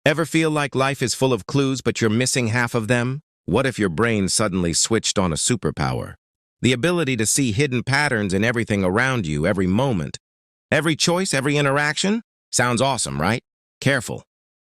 Ever feel like life is full of clues but you're missing half of them? What if your brain suddenly switched on a superpower? The ability to see hidden patterns in everything around you, every moment. Every choice, every interaction? Sounds awesome, right? Careful.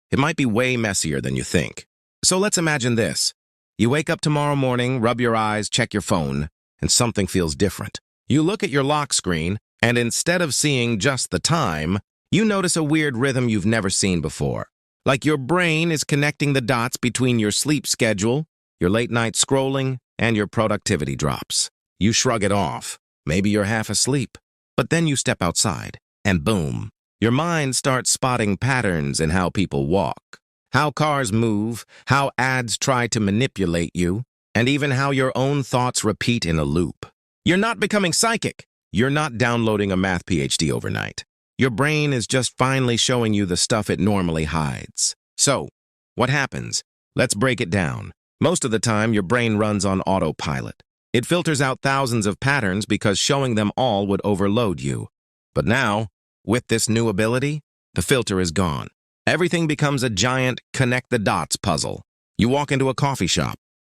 It might be way messier than you think. So let's imagine this. You wake up tomorrow morning, rub your eyes, check your phone, and something feels different. You look at your lock screen, and instead of seeing just the time, you notice a weird rhythm you've never seen before. Like your brain is connecting the dots between your sleep schedule, your late-night scrolling, and your productivity drops. You shrug it off. Maybe you're half asleep. But then you step outside, and boom, your mind starts spotting patterns in how people walk, how cars move, how ads try to manipulate you, and even how your own thoughts repeat in a loop. You're not becoming psychic. You're not downloading a math PhD overnight. Your brain is just finally showing you the stuff it normally hides. So, what happens? Let's break it down. Most of the time, your brain runs on autopilot. It filters out thousands of patterns because showing them all would overload you. But now, with this new ability, the filter is gone. Everything becomes a giant connect-the-dots puzzle. You walk into a coffee shop.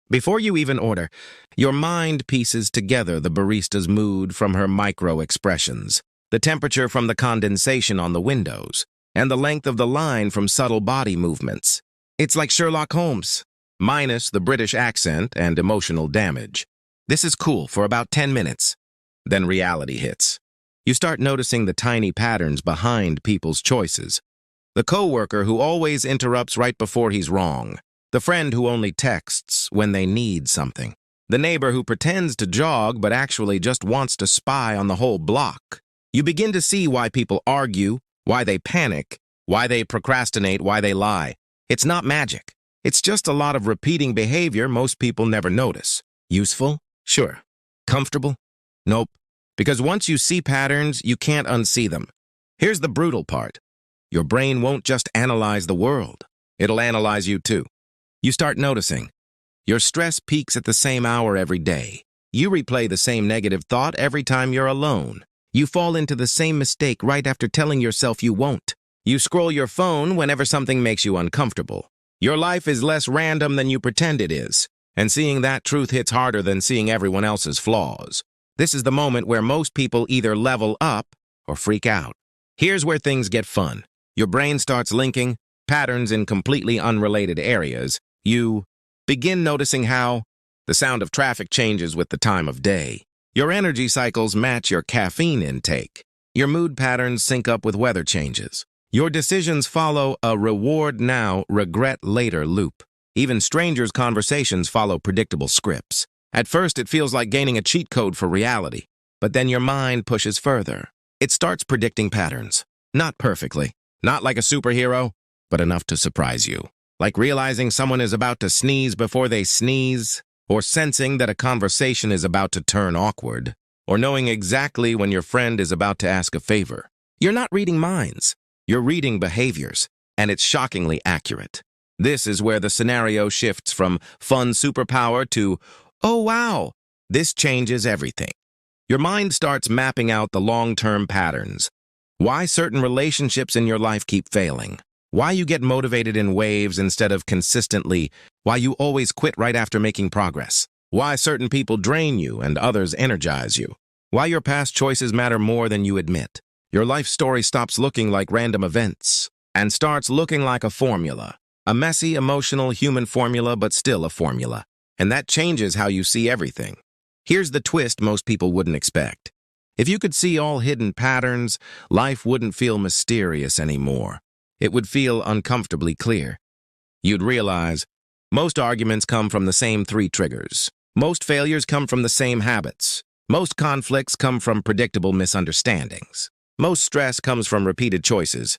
Before you even order, your mind pieces together the barista's mood from her micro-expressions, the temperature from the condensation on the windows, and the length of the line from subtle body movements. It's like Sherlock Holmes, minus the British accent and emotional damage. This is cool for about 10 minutes. Then reality hits. You start noticing the tiny patterns behind people's choices. The coworker who always interrupts right before he's wrong. The friend who only texts when they need something. The neighbor who pretends to jog but actually just wants to spy on the whole block. You begin to see why people argue, why they panic, why they procrastinate, why they lie. It's not magic. It's just a lot of repeating behavior most people never notice. Useful? Sure. Comfortable? Nope. Because once you see patterns, you can't unsee them. Here's the brutal part. Your brain won't just analyze the world. It'll analyze you too. You start noticing. Your stress peaks at the same hour every day. You replay the same negative thought every time you're alone. You fall into the same mistake right after telling yourself you won't. You scroll your phone whenever something makes you uncomfortable. Your life is less random than you pretend it is, and seeing that truth hits harder than seeing everyone else's flaws. This is the moment where most people either level up or freak out. Here's where things get fun. Your brain starts linking patterns in completely unrelated areas. You begin noticing how the sound of traffic changes with the time of day. Your energy cycles match your caffeine intake. Your mood patterns sync up with weather changes. Your decisions follow a reward now, regret later loop. Even strangers' conversations follow predictable scripts. At first, it feels like gaining a cheat code for reality, but then your mind pushes further. It starts predicting patterns. Not perfectly, not like a superhero, but enough to surprise you. Like realizing someone is about to sneeze before they sneeze, or sensing that a conversation is about to turn awkward, or knowing exactly when your friend is about to ask a favor. You're not reading minds. You're reading behaviors, and it's shockingly accurate. This is where the scenario shifts from fun superpower to, oh wow, this changes everything. Your mind starts mapping out the long-term patterns. Why certain relationships in your life keep failing. Why you get motivated in waves instead of consistently. Why you always quit right after making progress. Why certain people drain you and others energize you. Why your past choices matter more than you admit. Your life story stops looking like random events and starts looking like a formula. A messy, emotional, human formula, but still a formula. And that changes how you see everything. Here's the twist most people wouldn't expect. If you could see all hidden patterns, life wouldn't feel mysterious anymore. It would feel uncomfortably clear. You'd realize most arguments come from the same 3 triggers. Most failures come from the same habits. Most conflicts come from predictable misunderstandings. Most stress comes from repeated choices,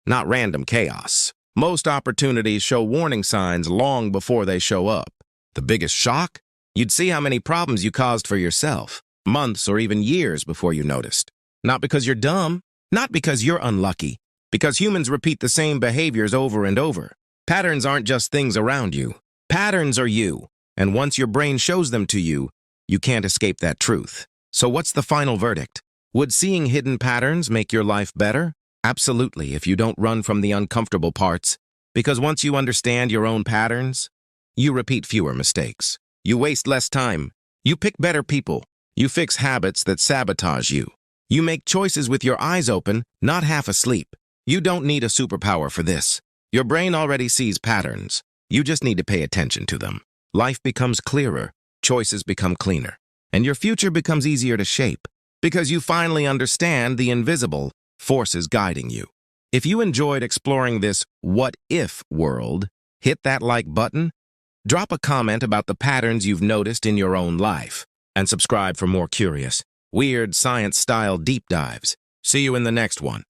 not random chaos. Most opportunities show warning signs long before they show up. The biggest shock? You'd see how many problems you caused for yourself, months or even years before you noticed. Not because you're dumb, not because you're unlucky, because humans repeat the same behaviors over and over. Patterns aren't just things around you. Patterns are you, and once your brain shows them to you, you can't escape that truth. So what's the final verdict? Would seeing hidden patterns make your life better? Absolutely, if you don't run from the uncomfortable parts. Because once you understand your own patterns, you repeat fewer mistakes. You waste less time. You pick better people. You fix habits that sabotage you. You make choices with your eyes open, not half asleep. You don't need a superpower for this. Your brain already sees patterns. You just need to pay attention to them. Life becomes clearer, choices become cleaner, and your future becomes easier to shape because you finally understand the invisible forces guiding you. If you enjoyed exploring this what-if world, hit that like button, drop a comment about the patterns you've noticed in your own life, and subscribe for more curious, weird science-style deep dives. See you in the next one.